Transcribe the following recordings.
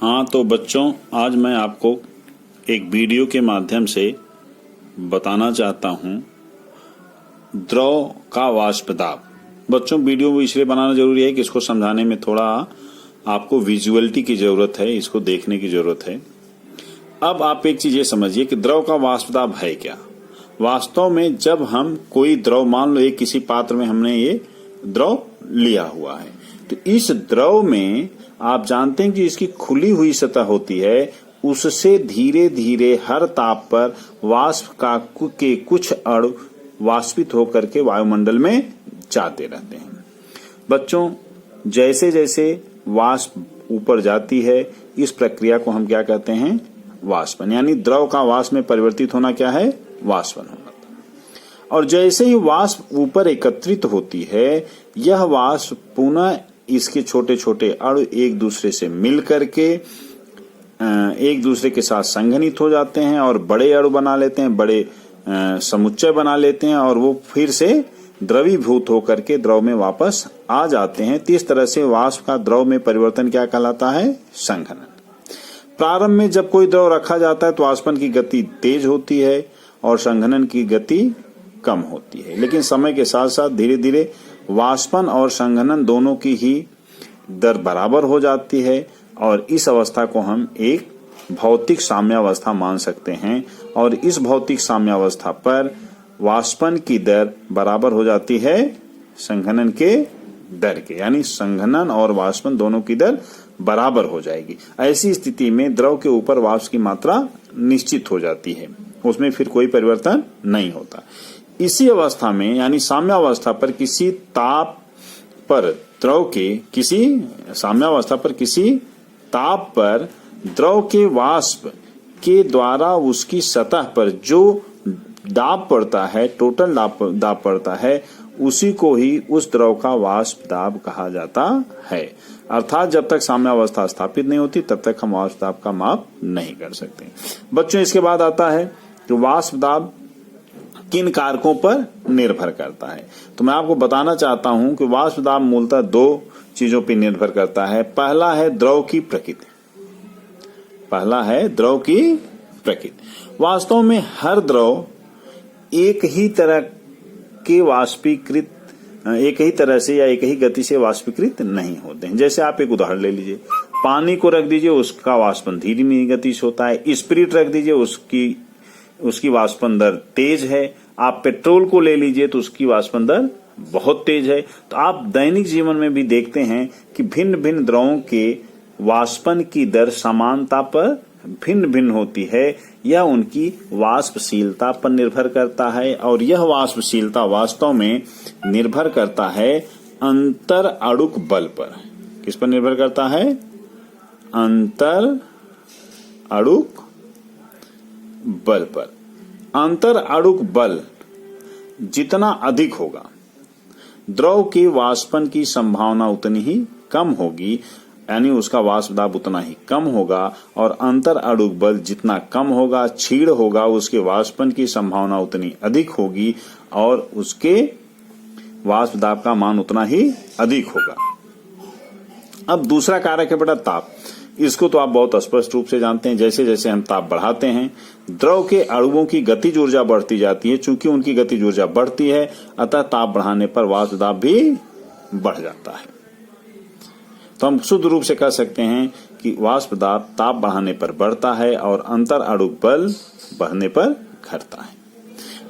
हाँ तो बच्चों, आज मैं आपको एक वीडियो के माध्यम से बताना चाहता हूँ द्रव का वाष्प दाब। बच्चों, वीडियो इसलिए बनाना जरूरी है कि इसको समझाने में थोड़ा आपको विजुअलिटी की जरूरत है, इसको देखने की जरूरत है। अब आप एक चीज ये समझिए कि द्रव का वाष्प दाब है क्या। वास्तव में जब हम कोई द्रव, मान लो एक किसी पात्र में हमने ये द्रव लिया हुआ है, तो इस द्रव में आप जानते हैं कि इसकी खुली हुई सतह होती है, उससे धीरे धीरे हर ताप पर वाष्प के कुछ अणु वाष्पित होकर के वायुमंडल में जाते रहते हैं। बच्चों, जैसे जैसे वाष्प ऊपर जाती है, इस प्रक्रिया को हम क्या कहते हैं? वाष्पन। यानी द्रव का वाष्प में परिवर्तित होना क्या है? वाष्पन होना। और जैसे ही वाष्प ऊपर एकत्रित होती है, यह वाष्प पुनः इसके छोटे छोटे अणु एक दूसरे से मिल करके एक दूसरे के साथ संघनित हो जाते हैं और बड़े अणु बना लेते हैं, बड़े समुच्चय बना लेते हैं, और वो फिर से द्रवीभूत होकर के द्रव में वापस आ जाते हैं। इस तरह से वाष्प का द्रव में परिवर्तन क्या कहलाता है? संघनन। प्रारंभ में जब कोई द्रव रखा जाता है तो वाष्पन की गति तेज होती है और संघनन की गति कम होती है, लेकिन समय के साथ साथ धीरे धीरे वाष्पन और संघनन दोनों की ही दर बराबर हो जाती है, और इस अवस्था को हम एक भौतिक साम्यावस्था मान सकते हैं। और इस भौतिक साम्यावस्था पर वाष्पन की दर बराबर हो जाती है संघनन के दर के, यानी संघनन और वाष्पन दोनों की दर बराबर हो जाएगी। ऐसी स्थिति में द्रव के ऊपर वाष्प की मात्रा निश्चित हो जाती है, उसमें फिर कोई परिवर्तन नहीं होता। इसी अवस्था में, यानी साम्यावस्था पर किसी ताप पर द्रव के किसी ताप पर द्रव के वाष्प के द्वारा उसकी सतह पर जो दाब पड़ता है, टोटल दाब पड़ता है, उसी को ही उस द्रव का वाष्प दाब कहा जाता है। अर्थात जब तक साम्यावस्था स्थापित नहीं होती तब तक हम वाष्प दाब का माप नहीं कर सकते। बच्चों, इसके बाद आता है कि वाष्प दाब किन कारकों पर निर्भर करता है। तो मैं आपको बताना चाहता हूं कि वाष्प दाब मूलतः दो चीजों पर निर्भर करता है। पहला है द्रव की प्रकृति। वास्तव में हर द्रव एक ही तरह से या एक ही गति से वाष्पीकृत नहीं होते हैं। जैसे आप एक उदाहरण ले लीजिए, पानी को रख दीजिए, उसका वाष्पन धीमी गति से होता है। स्पिरिट रख दीजिए, उसकी वाष्पन दर तेज है। आप पेट्रोल को ले लीजिए तो उसकी वाष्पन दर बहुत तेज है। तो आप दैनिक जीवन में भी देखते हैं कि भिन्न भिन्न द्रवों के वाष्पन की दर समानता पर भिन्न भिन्न होती है। यह उनकी वाष्पशीलता पर निर्भर करता है, और यह वाष्पशीलता वास्तव में निर्भर करता है अंतर अणुक बल पर। किस पर निर्भर करता है? अंतर अणुक बल पर। अंतर अणुक बल जितना अधिक होगा, द्रव के वाष्पन की संभावना उतनी ही कम होगी, यानी उसका वाष्प दाब उतना ही कम होगा। और अंतर अणुक बल जितना कम होगा, क्षीण होगा, उसके वाष्पन की संभावना उतनी अधिक होगी और उसके वाष्प दाब का मान उतना ही अधिक होगा। अब दूसरा कारक है बेटा ताप। इसको तो आप बहुत स्पष्ट रूप से जानते हैं। जैसे जैसे हम ताप बढ़ाते हैं, द्रव के अणुओं की गतिज ऊर्जा बढ़ती जाती है। चूंकि उनकी गतिज ऊर्जा बढ़ती है, अतः ताप बढ़ाने पर वाष्प दाब भी बढ़ जाता है। तो हम शुद्ध रूप से कह सकते हैं कि वाष्प दाब ताप बढ़ाने पर बढ़ता है और अंतर अणुक बल बढ़ने पर घटता है।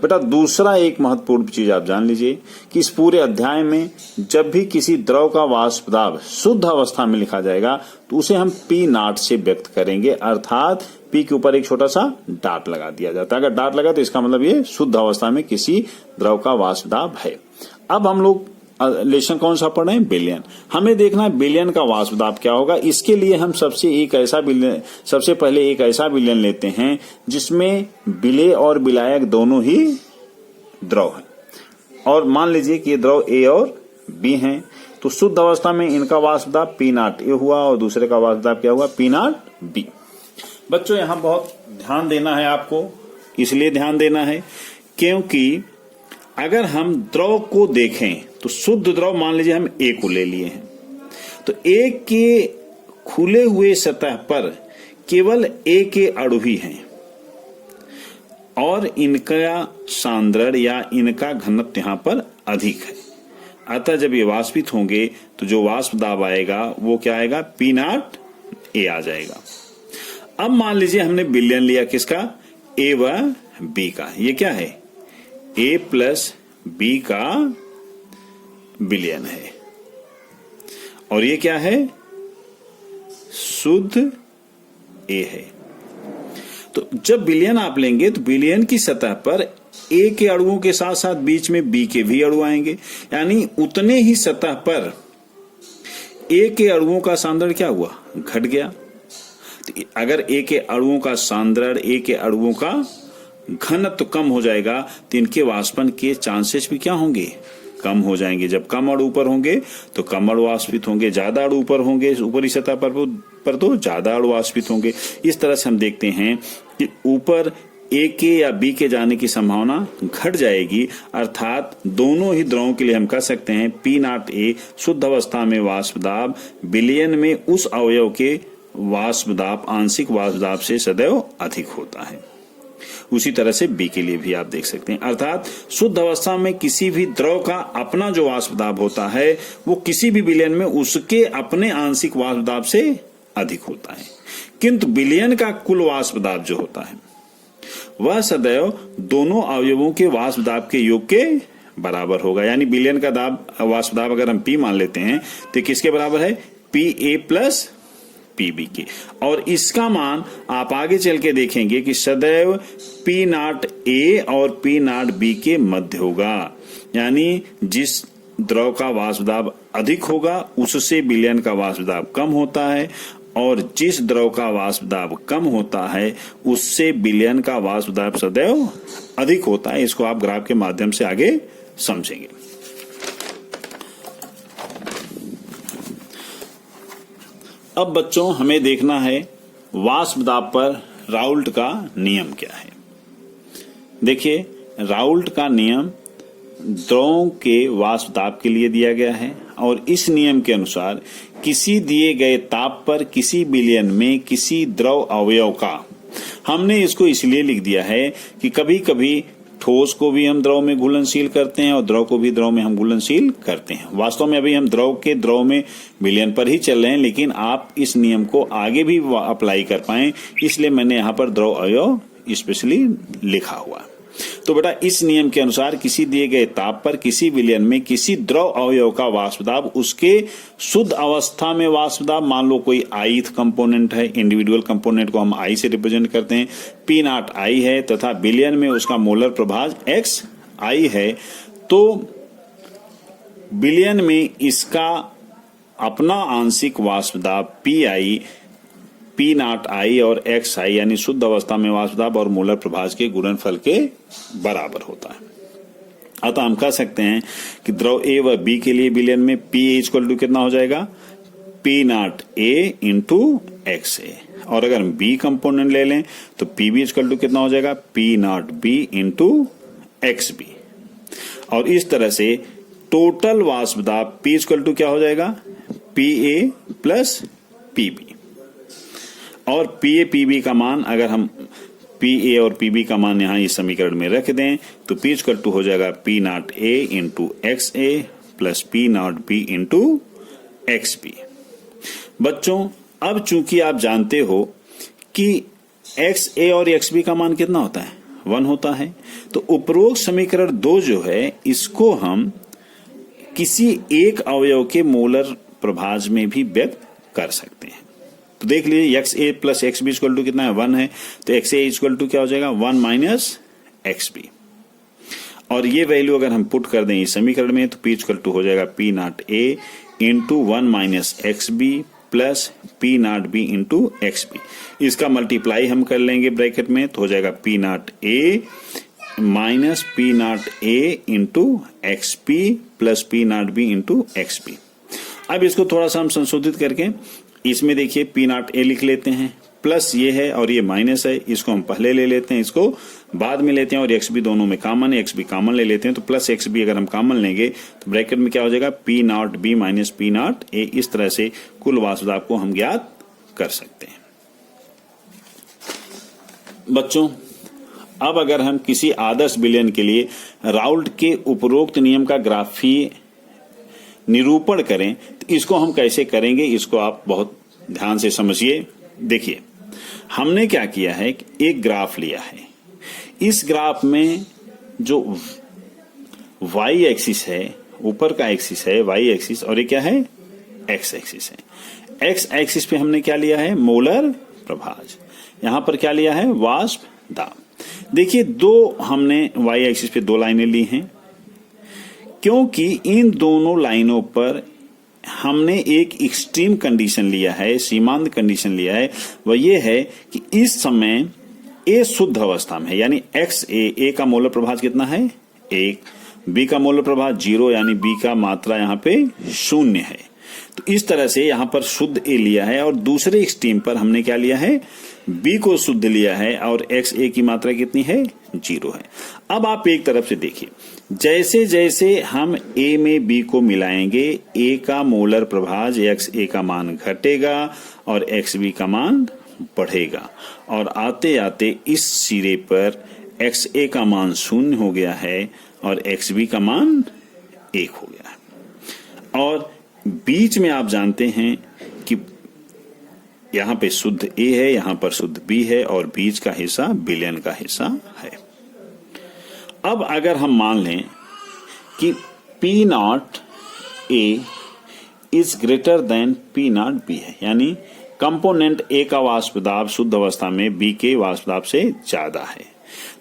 बेटा, दूसरा एक महत्वपूर्ण चीज आप जान लीजिए कि इस पूरे अध्याय में जब भी किसी द्रव का वाष्प दाब शुद्ध अवस्था में लिखा जाएगा तो उसे हम P0 से व्यक्त करेंगे। अर्थात P के ऊपर एक छोटा सा डॉट लगा दिया जाता है। अगर डॉट लगा तो इसका मतलब ये शुद्ध अवस्था में किसी द्रव का वाष्प दाब है। अब हम लोग लेशन कौन सा पढ़ रहे हैं? विलयन। हमें देखना है विलयन का वाष्प दाब क्या होगा। इसके लिए हम सबसे पहले एक ऐसा विलयन लेते हैं जिसमें विलेय और विलायक दोनों ही द्रव हैं, और मान लीजिए कि ये द्रव A और B हैं। तो शुद्ध अवस्था में इनका वाष्प दाब P0A हुआ और दूसरे का वाष्प दाब क्या हुआ? P0B। बच्चों, यहां बहुत ध्यान देना है आपको। इसलिए ध्यान देना है क्योंकि अगर हम द्रव को देखें तो शुद्ध द्रव मान लीजिए हम A को ले लिए हैं, तो A के खुले हुए सतह पर केवल A के अणु ही हैं और इनका सांद्रण या इनका घनत्व यहाँ पर अधिक है। अतः जब ये वाष्पित होंगे तो जो वाष्प दाब आएगा वो क्या आएगा, P0A आ जाएगा। अब मान लीजिए हमने विलयन लिया किसका, A व B का। ये क्या है, A प्लस B का विलयन है और ये क्या है, शुद्ध A है। तो जब विलयन आप लेंगे तो विलयन की सतह पर A के अणुओं के साथ साथ बीच में B के भी अणु आएंगे, यानी उतने ही सतह पर A के अणुओं का सांद्रण क्या हुआ, घट गया। तो अगर A के अणुओं का सांद्रण, A के अणुओं का घनत्व कम हो जाएगा तो इनके वाष्पन के चांसेस भी क्या होंगे, कम हो जाएंगे। जब कम अणु ऊपर होंगे तो कम अणु वाष्पित होंगे, ज्यादा अणु ऊपर होंगे ऊपरी सतह पर तो ज्यादा अणु वाष्पित होंगे। इस तरह से हम देखते हैं कि ऊपर A के या B के जाने की संभावना घट जाएगी, अर्थात दोनों ही द्रवों के लिए हम कह सकते हैं P0A शुद्ध अवस्था में वाष्प दाब विलयन में उस अवयव के वाष्प दाब आंशिक वाष्प दाब से सदैव अधिक होता है। उसी तरह से B के लिए भी आप देख सकते हैं, अर्थात शुद्ध अवस्था में किसी भी द्रव का अपना जो वाष्प दाब होता है वो किसी भी विलयन में उसके अपने आंशिक वाष्प दाब से अधिक होता है, किंतु विलयन का कुल वाष्प दाब जो होता है वह सदैव दोनों अवयवों के वाष्प दाब के योग के बराबर होगा। यानी विलयन का दाब, वाष्प दाब अगर हम P मान लेते हैं तो किसके बराबर है, PA प्लस PB के। और इसका मान आप आगे चल के देखेंगे कि सदैव P0A और P0B के मध्य होगा, यानी जिस द्रव का वाष्प दाब अधिक होगा उससे विलयन का वाष्प दाब कम होता है और जिस द्रव का वाष्प दाब कम होता है उससे विलयन का वाष्प दाब सदैव अधिक होता है। इसको आप ग्राफ के माध्यम से आगे समझेंगे। अब बच्चों हमें देखना है वाष्प दाब पर राउल्ट का नियम क्या है। देखिए राउल्ट का नियम द्रवों के वाष्प दाब के लिए दिया गया है और इस नियम के अनुसार किसी दिए गए ताप पर किसी विलयन में किसी द्रव अवयव का, हमने इसको इसलिए लिख दिया है कि कभी कभी ठोस को भी हम द्रव में घुलनशील करते हैं और द्रव को भी द्रव में हम घुलनशील करते हैं। वास्तव में अभी हम द्रव में विलयन पर ही चल रहे हैं, लेकिन आप इस नियम को आगे भी अप्लाई कर पाएं इसलिए मैंने यहाँ पर द्रव अवयव स्पेशली लिखा हुआ। तो बेटा इस नियम के अनुसार किसी दिए गए ताप पर किसी विलयन में किसी द्रव अवयव का वाष्प दाब उसके शुद्ध अवस्था में वाष्प दाब, मान लो कोई ith कंपोनेंट है, इंडिविजुअल कंपोनेंट को हम I से रिप्रेजेंट करते हैं, P0I है तथा विलयन में उसका मोलर प्रभाज XI है, तो विलयन में इसका अपना आंशिक वाष्प दाब PI, P0I और XI यानी शुद्ध अवस्था में वाष्प दाब और मोलर प्रभाज के गुणनफल के बराबर होता है। अतः हम कह सकते हैं कि द्रव A व B के लिए विलयन में PA इक्वल टू कितना हो जाएगा, P0A इंटू XA, और अगर हम B कंपोनेंट ले लें तो PB इक्वल टू कितना हो जाएगा, P0B इंटू XB। और इस तरह से टोटल वाष्प दाब P इक्वल टू क्या हो जाएगा, PA प्लस PB। और PA PB का मान अगर हम PA और PB का मान यहाँ इस समीकरण में रख दें तो P इक्वल टू हो जाएगा P0A into XA plus P0B into XB। बच्चों अब चूंकि आप जानते हो कि XA और XB का मान कितना होता है, 1 होता है, तो उपरोक्त समीकरण 2 जो है इसको हम किसी एक अवयव के मोलर प्रभाज में भी व्यक्त कर सकते हैं। तो देख लीजिए XA plus XB equal to कितना है, 1 है, तो XA इक्वल टू क्या हो जाएगा, 1 माइनस XB। और ये वैल्यू अगर हम पुट कर दें इस समीकरण में तो P इक्वल टू हो जाएगा P0A into 1 minus XB plus P0B into XB। इसका मल्टीप्लाई हम कर लेंगे ब्रैकेट में तो हो जाएगा P0A minus P0A into XB plus P0B into XB। अब इसको थोड़ा सा हम संशोधित करके इसमें देखिए P0A लिख लेते हैं, प्लस ये है और ये माइनस है, इसको हम पहले ले लेते हैं, इसको बाद में लेते हैं, और XB दोनों में कॉमन है, XB कॉमन ले लेते हैं, तो प्लस XB अगर हम कॉमन लेंगे तो ब्रैकेट में क्या हो जाएगा, P0B माइनस P0A। इस तरह से कुल वाष्प दाब को हम ज्ञात कर सकते हैं। बच्चों, अब अगर हम किसी आदर्श बिलियन के लिए राउल्ट के उपरोक्त नियम का ग्राफीय निरूपण करें तो इसको हम कैसे करेंगे, इसको आप बहुत ध्यान से समझिए। देखिए, हमने क्या किया है कि एक ग्राफ लिया है। इस ग्राफ में जो वाई एक्सिस है, ऊपर का एक्सिस है वाई एक्सिस, और ये क्या है, एक्स एक्सिस है। एक्स एक्सिस पे हमने क्या लिया है, मोलर प्रभाज। यहां पर क्या लिया है, वाष्प दाब। देखिए, दो हमने वाई एक्सिस पे दो लाइनें ली हैं, क्योंकि इन दोनों लाइनों पर हमने एक एक्सट्रीम कंडीशन लिया है, सीमांत कंडीशन लिया है। वह यह है कि इस समय ए शुद्ध अवस्था में है, यानी एक्स ए का मोलर प्रभाज कितना है, 1, बी का मोलर प्रभाज 0, यानी बी का मात्रा यहाँ पे 0 है। तो इस तरह से यहाँ पर शुद्ध ए लिया है, और दूसरे एक्सट्रीम पर हमने क्या लिया है, बी को शुद्ध लिया है, और एक्स ए की मात्रा कितनी है, 0 है। अब आप एक तरफ से देखिए, जैसे जैसे हम ए में बी को मिलाएंगे, ए का मोलर प्रभाज एक्स ए का मान घटेगा और एक्स बी का मान बढ़ेगा, और आते आते इस सिरे पर एक्स ए का मान 0 हो गया है और एक्स बी का मान 1 हो गया है। और बीच में आप जानते हैं कि यहां पे शुद्ध ए है, यहां पर शुद्ध बी है, और बीच का हिस्सा बिलियन का हिस्सा है। अब अगर हम मान लें कि P not a is greater than P not be है, यानी कंपोनेंट ए का वाष्प दाब शुद्ध अवस्था में बी के वाष्प दाब से ज्यादा है,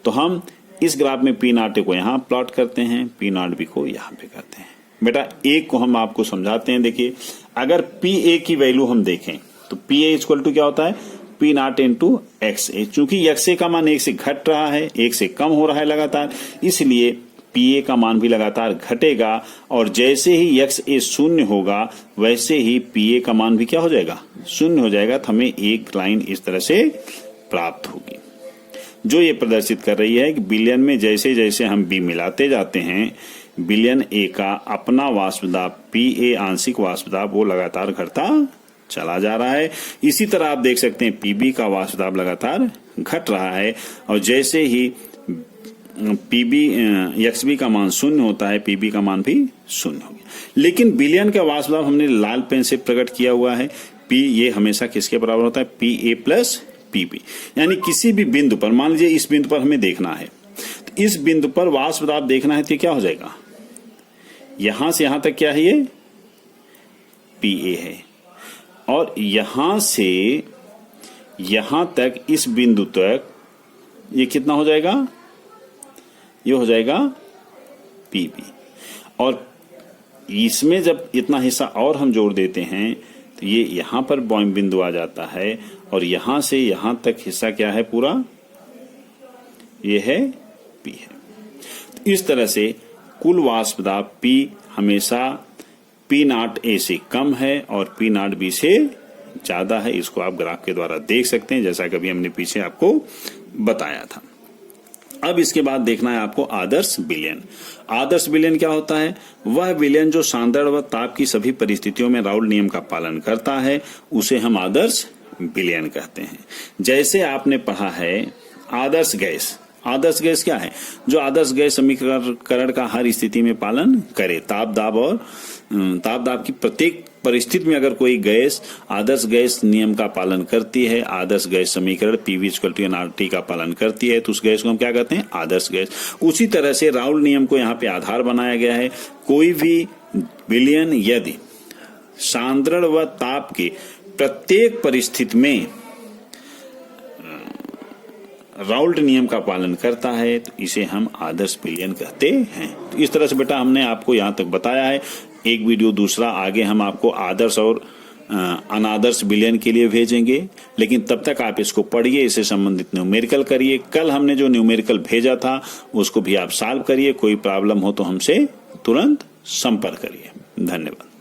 तो हम इस ग्राफ में पी नॉट ए को यहां प्लॉट करते हैं, पी नॉट बी को यहां पे करते हैं। बेटा, एक को हम आपको समझाते हैं। देखिए, अगर पी ए की वैल्यू हम देखें तो पी ए इक्वल टू क्या होता है, पी नॉट इंटू एक्स ए। चूंकि एक्स ए का मान 1 से घट रहा है, 1 से कम हो रहा है लगातार, इसलिए पी ए का मान भी लगातार घटेगा, और जैसे ही एक्स ए 0 होगा वैसे ही पी ए का मान भी क्या हो जाएगा, 0 हो जाएगा। तो हमें एक लाइन इस तरह से प्राप्त होगी, जो ये प्रदर्शित कर रही है कि बिलियन में जैसे जैसे हम बी मिलाते जाते हैं, बिलियन ए का अपना वाष्प दाब पी ए आंशिक वाष्प दाब वो लगातार घटता चला जा रहा है। इसी तरह आप देख सकते हैं पीबी का वाष्प दाब लगातार घट रहा है, और जैसे ही पीबी एक्सबी का मान 0 होता है, पीबी का मान भी 0 हो गया। लेकिन बिलियन का वाष्प दाब हमने लाल पेन से प्रकट किया हुआ है। पी ये हमेशा किसके बराबर होता है, पी ए प्लस पीबी। यानी किसी भी बिंदु पर, मान लीजिए इस बिंदु पर हमें देखना है, तो इस बिंदु पर वाष्प दाब देखना है तो क्या हो जाएगा, यहां से यहां तक क्या है, ये पी ए है, और यहां से यहां तक इस बिंदु तक ये कितना हो जाएगा, ये हो जाएगा पीबी। और इसमें जब इतना हिस्सा और हम जोड़ देते हैं तो ये यहां पर पॉइंट बिंदु आ जाता है, और यहां से यहां तक हिस्सा क्या है पूरा, ये है पी है। तो इस तरह से कुल वाष्प दाब पी हमेशा पी नॉट ए से कम है और पी नॉट बी से ज्यादा है। इसको आप ग्राफ के द्वारा देख सकते हैं, जैसा कभी हमने पीछे आपको बताया था। अब इसके बाद देखना है आपको आदर्श बिलियन। आदर्श बिलियन क्या होता है, वह बिलियन जो सांद्रण व ताप की सभी परिस्थितियों में राउल्ट नियम का पालन करता है, उसे हम आदर्श बिलियन कहते हैं। जैसे आपने पढ़ा है आदर्श गैस। आदर्श गैस क्या है, जो आदर्श गैस समीकरण का हर स्थिति में पालन करे। ताप दाब की प्रत्येक परिस्थिति में अगर कोई गैस आदर्श गैस नियम का पालन करती है, आदर्श गैस समीकरण पीवी इक्वल टू एनआरटी का पालन करती है, तो उस गैस को हम क्या कहते हैं, आदर्श गैस। उसी तरह से राउल्ट नियम को यहाँ पे आधार बनाया गया है। कोई भी विलयन यदि सांद्रण व ताप के प्रत्येक परिस्थिति में राउल्ट नियम का पालन करता है तो इसे हम आदर्श विलयन कहते हैं। तो इस तरह से बेटा हमने आपको यहाँ तक बताया है। एक वीडियो दूसरा आगे हम आपको आदर्श और अनादर्श विलयन के लिए भेजेंगे, लेकिन तब तक आप इसको पढ़िए, इससे संबंधित न्यूमेरिकल करिए। कल हमने जो न्यूमेरिकल भेजा था उसको भी आप सॉल्व करिए। कोई प्रॉब्लम हो तो हमसे तुरंत संपर्क करिए। धन्यवाद।